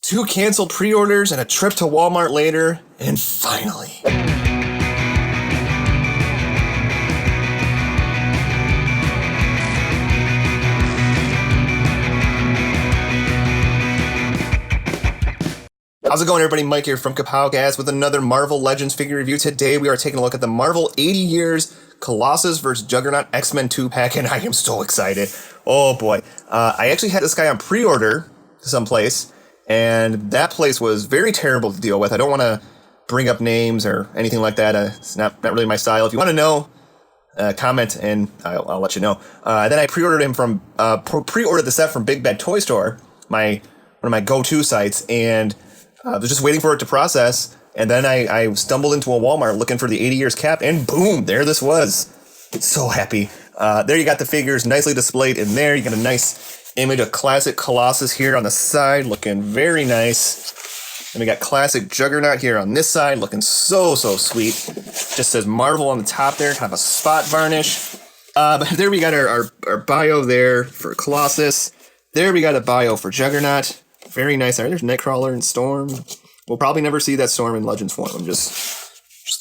2 canceled pre-orders and a trip to Walmart later, and finally. How's it going, everybody? Mike here from Kapowcast with another Marvel Legends figure review. Today we are taking a look at the Marvel 80 Years Colossus vs. Juggernaut X-Men 2-pack, and I am so excited. Oh boy. I actually had this guy on pre-order someplace, and that place was very terrible to deal with. I don't want to bring up names or anything like that. It's not really my style. If you want to know, comment and I'll let you know. Then I pre-ordered him from pre-ordered the set from Big Bad Toy Store, one of my go-to sites, and I was just waiting for it to process, and then I stumbled into a Walmart looking for the 80 Years cap, and boom, there this was. So happy. There you got the figures nicely displayed in there. You got a nice image of classic Colossus here on the side, looking very nice. And we got classic Juggernaut here on this side, looking so sweet. Just says Marvel on the top there, kind of a spot varnish. But there we got our bio there for Colossus. There we got a bio for Juggernaut. Very nice. There's Nightcrawler and Storm. We'll probably never see that Storm in Legends form. I'm just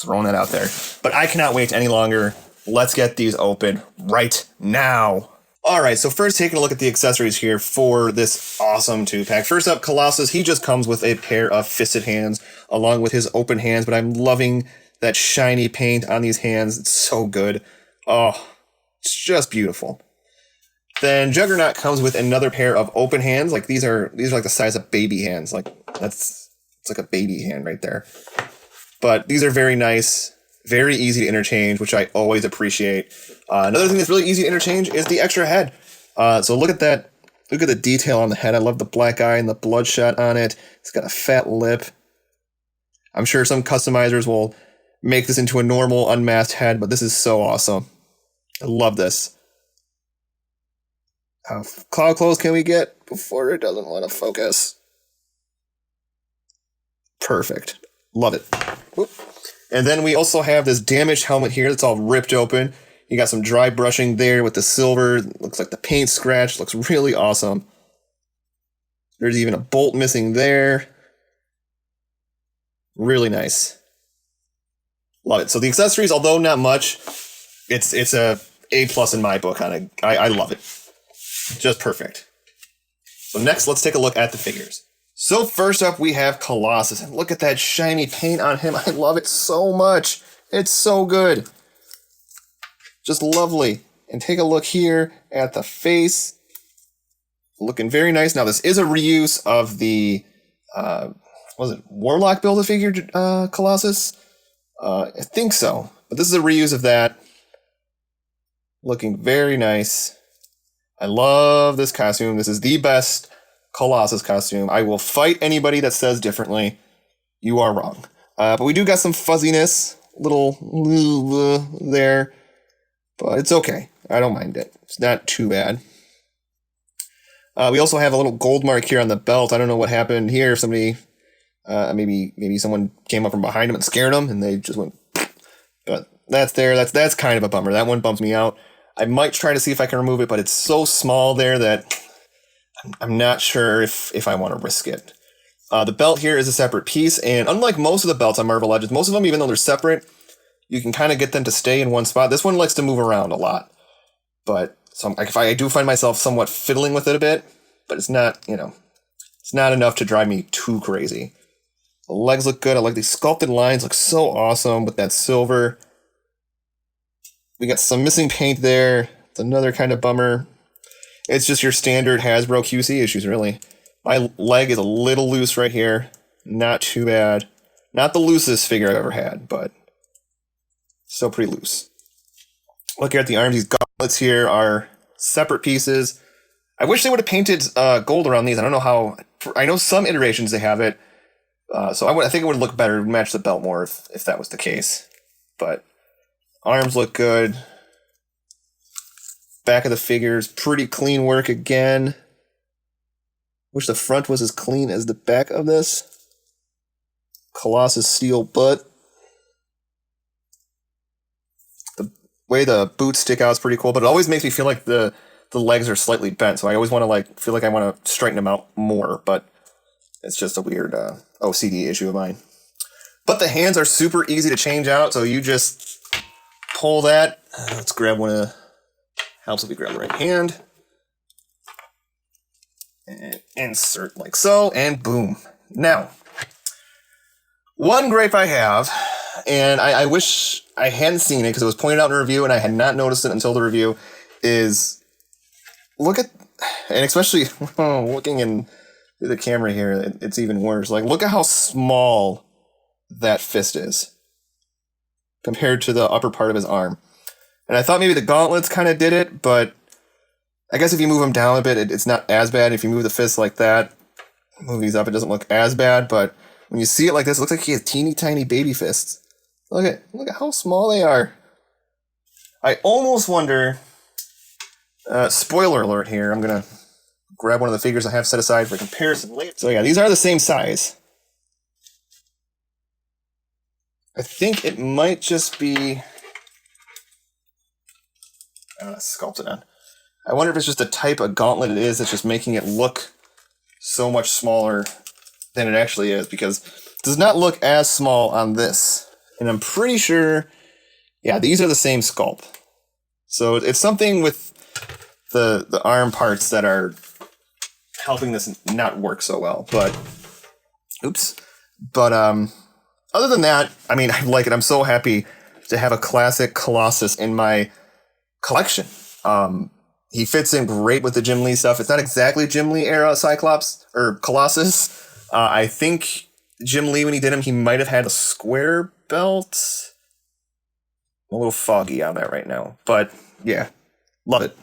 throwing that out there. But I cannot wait any longer. Let's get these open right now. Alright, so first taking a look at the accessories here for this awesome 2-pack. First up, Colossus. He just comes with a pair of fisted hands along with his open hands, but I'm loving that shiny paint on these hands. It's so good. Oh, it's just beautiful. Then Juggernaut comes with another pair of open hands. Like these are like the size of baby hands. It's like a baby hand right there. But these are very nice, very easy to interchange, which I always appreciate. Another thing that's really easy to interchange is the extra head. So look at that. Look at the detail on the head. I love the black eye and the bloodshot on it. It's got a fat lip. I'm sure some customizers will make this into a normal unmasked head, but this is so awesome. I love this. How close can we get before it doesn't want to focus? Perfect. Love it. Oop. And then we also have this damaged helmet here that's all ripped open. You got some dry brushing there with the silver. Looks like the paint scratch. Looks really awesome. There's even a bolt missing there. Really nice. Love it. So the accessories, although not much, it's a A+ in my book on it. I love it. Just perfect. So next, let's take a look at the figures. So first up, we have Colossus. And look at that shiny paint on him. I love it so much. It's so good. Just lovely. And take a look here at the face. Looking very nice. Now, this is a reuse of the, was it Warlock Build-A-Figure Colossus? I think so. But this is a reuse of that. Looking very nice. I love this costume. This is the best Colossus costume. I will fight anybody that says differently. You are wrong. But we do got some fuzziness, little there, but it's okay. I don't mind it. It's not too bad. We also have a little gold mark here on the belt. I don't know what happened here. Somebody, maybe someone came up from behind him and scared him, and they just went. But that's there. That's kind of a bummer. That one bumps me out. I might try to see if I can remove it, but it's so small there that I'm not sure if I want to risk it. The belt here is a separate piece, and unlike most of the belts on Marvel Legends, most of them, even though they're separate, you can kind of get them to stay in one spot. This one likes to move around a lot, but if I do find myself somewhat fiddling with it a bit, but it's not, it's not enough to drive me too crazy. The legs look good. I like these sculpted lines. Look so awesome with that silver. We got some missing paint there. It's another kind of bummer. It's just your standard Hasbro QC issues, really. My leg is a little loose right here. Not too bad. Not the loosest figure I've ever had, but still pretty loose. Look here at the arms. These gauntlets here are separate pieces. I wish they would have painted gold around these. I don't know how. I know some iterations they have it. So I think it would look better, match the belt more if that was the case. But arms look good. Back of the figures, pretty clean work again. Wish the front was as clean as the back of this. Colossus steel butt. The way the boots stick out is pretty cool, but it always makes me feel like the legs are slightly bent, so I always want to feel like I want to straighten them out more, but It's just a weird OCD issue of mine. But the hands are super easy to change out, so you just pull that. Let's grab one of... Helps if we grab the right hand. And insert like so, and boom. Now, one gripe I have, and I wish I hadn't seen it because it was pointed out in a review and I had not noticed it until the review, is look at, and especially looking in the camera here, it's even worse. Like, look at how small that fist is compared to the upper part of his arm. And I thought maybe the gauntlets kind of did it, but I guess if you move them down a bit, it's not as bad. If you move the fist like that, move these up, it doesn't look as bad. But when you see it like this, it looks like he has teeny tiny baby fists. Look at how small they are. I almost wonder. Spoiler alert here. I'm gonna grab one of the figures I have set aside for comparison later. So yeah, these are the same size. I think it might just be sculpted on. I wonder if it's just the type of gauntlet it is that's just making it look so much smaller than it actually is, because it does not look as small on this. And I'm pretty sure, yeah, these are the same sculpt. So it's something with the arm parts that are helping this not work so well. But, oops. But other than that, I mean, I like it. I'm so happy to have a classic Colossus in my collection. He fits in great with the Jim Lee stuff. It's not exactly Jim Lee era Cyclops or Colossus. I think Jim Lee, when he did him, he might have had a square belt. I'm a little foggy on that right now. But yeah, love it.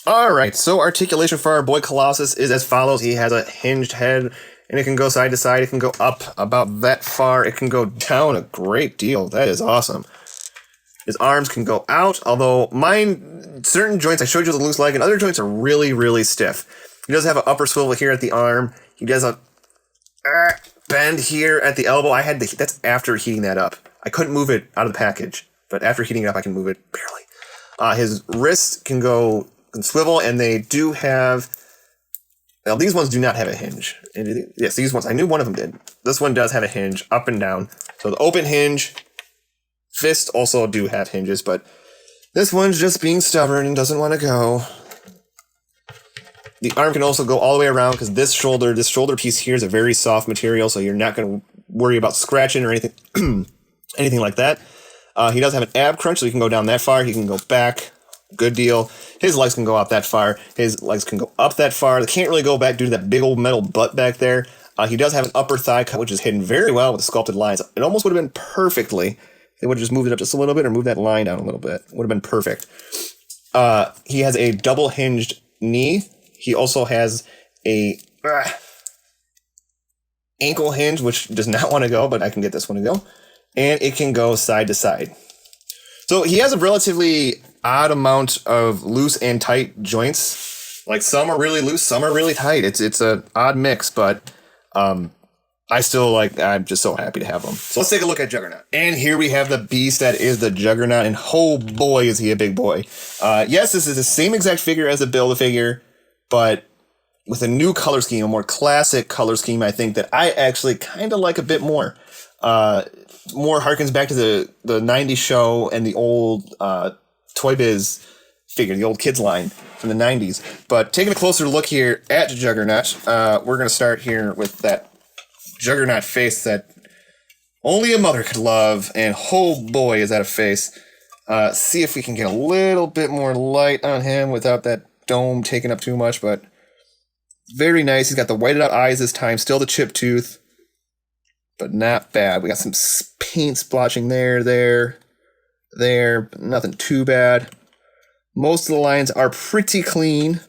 All right, so articulation for our boy Colossus is as follows. He has a hinged head, and it can go side to side. It can go up about that far. It can go down a great deal. That is awesome. His arms can go out, although mine, certain joints, I showed you the loose leg, and other joints are really, really stiff. He does have an upper swivel here at the arm. He does a bend here at the elbow. That's after heating that up. I couldn't move it out of the package, but after heating it up, I can move it barely. His wrists can swivel, and they do have... Now, these ones do not have a hinge. Yes, these ones, I knew one of them did. This one does have a hinge, up and down. So the open hinge, fists also do have hinges, but this one's just being stubborn and doesn't want to go. The arm can also go all the way around, because this shoulder piece here is a very soft material, so you're not going to worry about scratching or anything, anything like that. He does have an ab crunch, so he can go down that far. He can go back. Good deal. His legs can go out that far. His legs can go up that far. They can't really go back due to that big old metal butt back there. He does have an upper thigh cut, which is hidden very well with the sculpted lines. It almost would have been perfectly. They would have just moved it up just a little bit or moved that line down a little bit. Would have been perfect. He has a double hinged knee. He also has a ankle hinge, which does not want to go, but I can get this one to go. And it can go side to side. So he has a relatively odd amount of loose and tight joints. Like, some are really loose, some are really tight. It's an odd mix, but I'm just so happy to have them. So let's take a look at Juggernaut. And here we have the beast that is the Juggernaut, and oh boy, is he a big boy. Yes, this is the same exact figure as the Build-A-Figure, but with a new color scheme, a more classic color scheme, I think that I actually kind of like a bit more. More harkens back to the 90s show and the old Toy Biz figure, the old kids line from the 90s. But taking a closer look here at Juggernaut, we're going to start here with that Juggernaut face that only a mother could love, and oh boy, is that a face. See if we can get a little bit more light on him without that dome taking up too much, but very nice. He's got the whited out eyes this time, still the chipped tooth, but not bad. We got some paint splotching there, but nothing too bad. Most of the lines are pretty clean.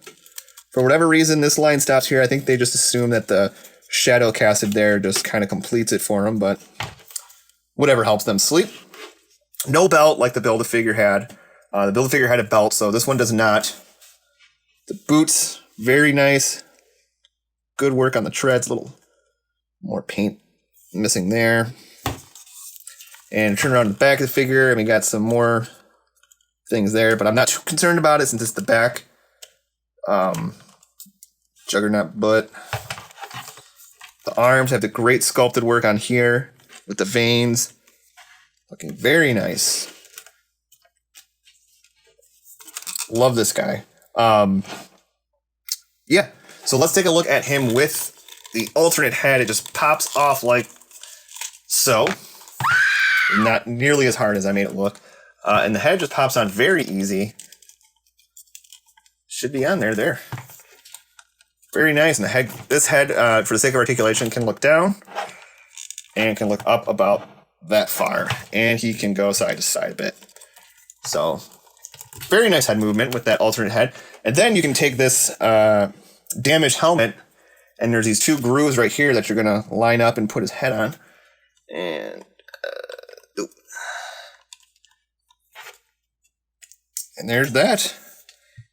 For whatever reason, this line stops here. I think they just assume that the shadow casted there just kind of completes it for them, but whatever helps them sleep. No belt like the Build-A-Figure had. The Build-A-Figure had a belt, so this one does not. The boots, very nice. Good work on the treads. A little more paint missing there. And turn around the back of the figure, and we got some more things there, but I'm not too concerned about it since it's the back. Juggernaut butt. arms have the great sculpted work on here with the veins. Looking very nice. Love this guy. Yeah, so let's take a look at him with the alternate head. It just pops off like so. Not nearly as hard as I made it look. And the head just pops on very easy. Should be on there. Very nice. And the head, this head, for the sake of articulation, can look down and can look up about that far. And he can go side to side a bit. So, very nice head movement with that alternate head. And then you can take this damaged helmet, and there's these two grooves right here that you're going to line up and put his head on. And there's that.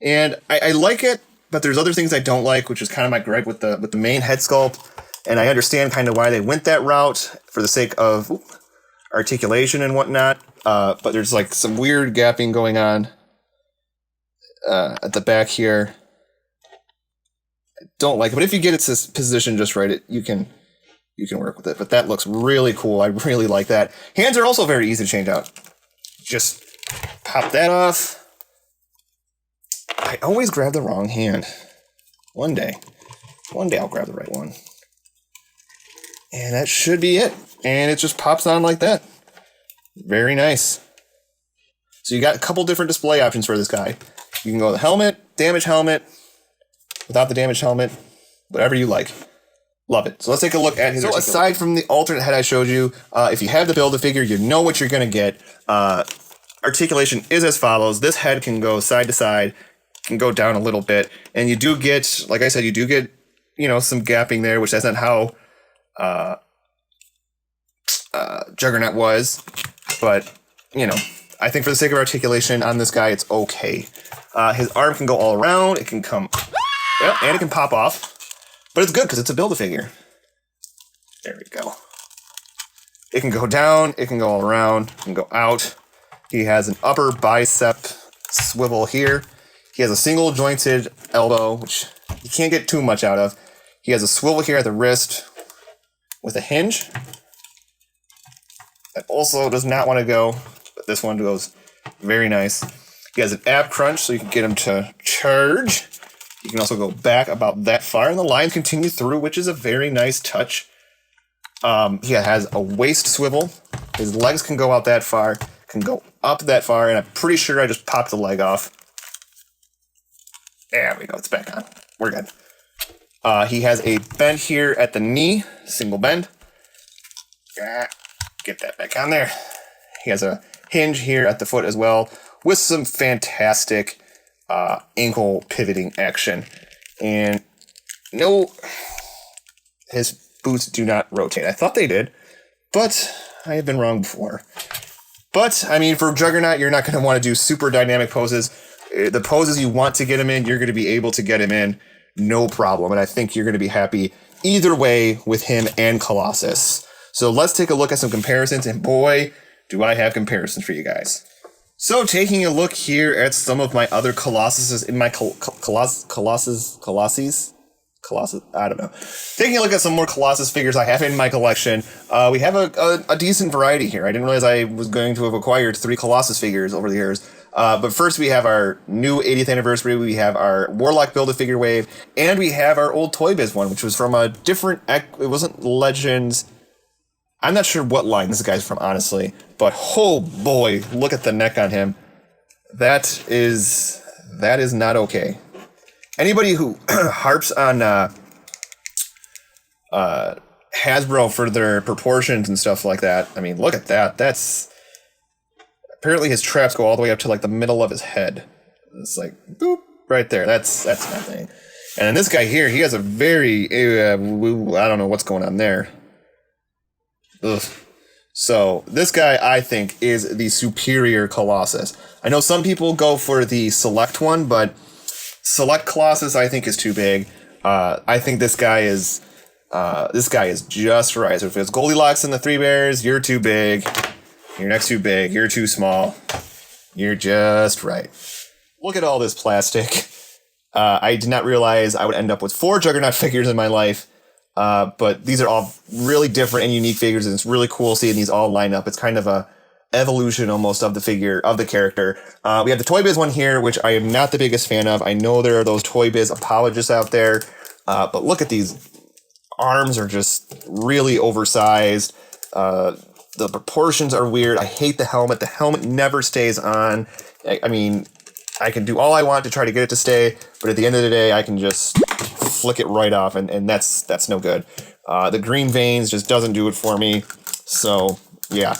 And I like it, but there's other things I don't like, which is kind of my gripe with the main head sculpt. And I understand kind of why they went that route for the sake of articulation and whatnot. But there's like some weird gapping going on at the back here. I don't like it, but if you get its position just right, you can work with it. But that looks really cool. I really like that. Hands are also very easy to change out. Just pop that off. I always grab the wrong hand. One day I'll grab the right one. And that should be it. And it just pops on like that. Very nice. So you got a couple different display options for this guy. You can go with the helmet, damage helmet, without the damage helmet, whatever you like. Love it. So let's take a look at his. So aside from the alternate head I showed you, if you have the Build-A-Figure, you know what you're going to get. Articulation is as follows. This head can go side to side, can go down a little bit, and you do get, like I said, you do get, some gapping there, which that's not how Juggernaut was, but I think for the sake of articulation on this guy, it's okay. His arm can go all around, it can come, and it can pop off, but it's good because it's a Build-A-Figure. There we go. It can go down, it can go all around, it can go out. He has an upper bicep swivel here. He has a single jointed elbow, which you can't get too much out of. He has a swivel here at the wrist with a hinge. That also does not want to go, but this one goes very nice. He has an ab crunch, so you can get him to charge. You can also go back about that far, and the lines continue through, which is a very nice touch. He has a waist swivel. His legs can go out that far, can go up that far, and I'm pretty sure I just popped the leg off. There we go, it's back on. We're good. He has a bend here at the knee, single bend. Get that back on there. He has a hinge here at the foot as well, with some fantastic ankle pivoting action. And no, his boots do not rotate. I thought they did, but I have been wrong before. But, I mean, for Juggernaut, you're not going to want to do super dynamic poses. The poses you want to get him in, you're going to be able to get him in, no problem. And I think you're going to be happy either way with him and Colossus. So let's take a look at some comparisons, and boy, do I have comparisons for you guys. So taking a look here at some of my other Colossuses in my Colossus, I don't know. Taking a look at some more Colossus figures I have in my collection, we have a decent variety here. I didn't realize I was going to have acquired 3 Colossus figures over the years. But first we have our new 80th anniversary, we have our Warlock Build-A-Figure wave, and we have our old Toy Biz one, which was from a different, it wasn't Legends. I'm not sure what line this guy's from, honestly, but oh boy, look at the neck on him. That is not okay. Anybody who harps on Hasbro for their proportions and stuff like that, I mean, look at that. That's apparently his traps go all the way up to like the middle of his head. It's like boop right there. That's my thing. And then this guy here, he has a very I don't know what's going on there. Ugh. So this guy, I think, is the superior Colossus. I know some people go for the Select one, but Select Colossus, I think, is too big. I think this guy is just right. So if it's Goldilocks and the Three Bears, you're too big. Your neck's too big. You're too small. You're just right. Look at all this plastic. I did not realize I would end up with 4 Juggernaut figures in my life. But these are all really different and unique figures, and it's really cool seeing these all line up. It's kind of a evolution almost of the figure, of the character. We have the Toy Biz one here, which I am not the biggest fan of. I know there are those Toy Biz apologists out there, but look at these. Arms are just really oversized. The proportions are weird. I hate the helmet. The helmet never stays on. I mean, I can do all I want to try to get it to stay, but at the end of the day, I can just flick it right off, and that's no good. The green veins just doesn't do it for me. So yeah,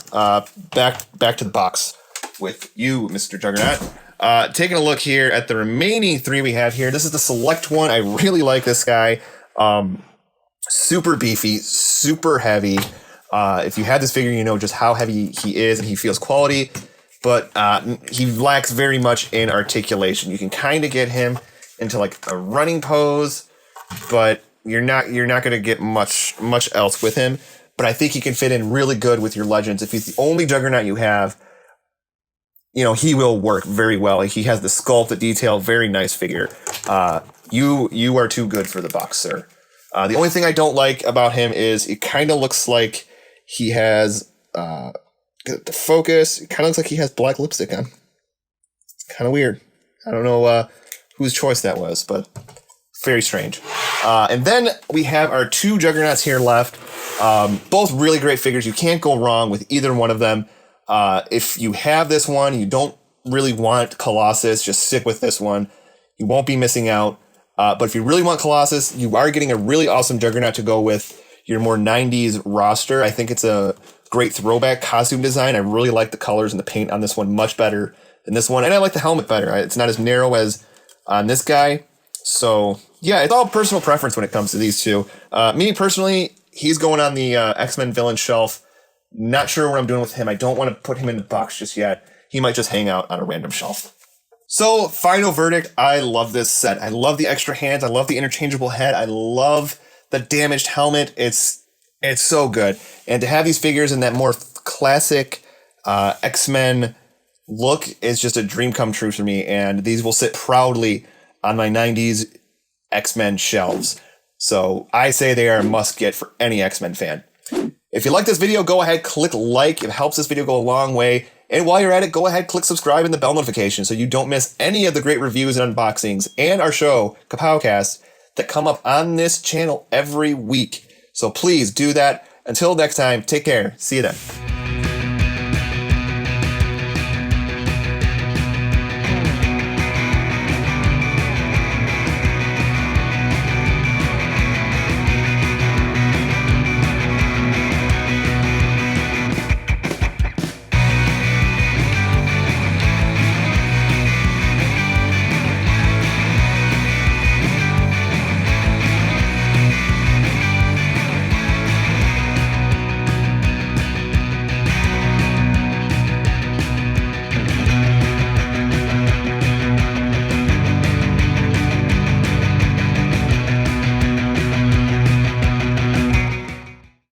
back to the box with you, Mr. Juggernaut. Taking a look here at the remaining 3 we have here. This is the select one. I really like this guy. Super beefy, super heavy. If you had this figure, you know just how heavy he is, and he feels quality, but he lacks very much in articulation. You can kind of get him into like a running pose, but you're not going to get much else with him. But I think he can fit in really good with your Legends. If he's the only Juggernaut you have, you know, he will work very well. He has the sculpt, the detail, very nice figure. You are too good for the box, sir. The only thing I don't like about him is it kind of looks like he has the focus. It kind of looks like he has black lipstick on. It's kind of weird. I don't know whose choice that was, but very strange. And then we have our 2 Juggernauts here left. Both really great figures. You can't go wrong with either one of them. If you have this one, you don't really want Colossus, just stick with this one. You won't be missing out. But if you really want Colossus, you are getting a really awesome Juggernaut to go with your more 90s roster. I think it's a great throwback costume design. I really like the colors and the paint on this one much better than this one. And I like the helmet better. It's not as narrow as on this guy. So yeah, it's all personal preference when it comes to these 2. Me personally, he's going on the X-Men villain shelf. Not sure what I'm doing with him. I don't want to put him in the box just yet. He might just hang out on a random shelf. So, final verdict, I love this set. I love the extra hands. I love the interchangeable head. I love the damaged helmet. It's so good. And to have these figures in that more classic X-Men look is just a dream come true for me. And these will sit proudly on my 90s X-Men shelves. So, I say they are a must get for any X-Men fan. If you like this video, go ahead, click like. It helps this video go a long way. And while you're at it, go ahead, click subscribe and the bell notification so you don't miss any of the great reviews and unboxings and our show, Kapowcast, that come up on this channel every week. So please do that. Until next time, take care. See you then.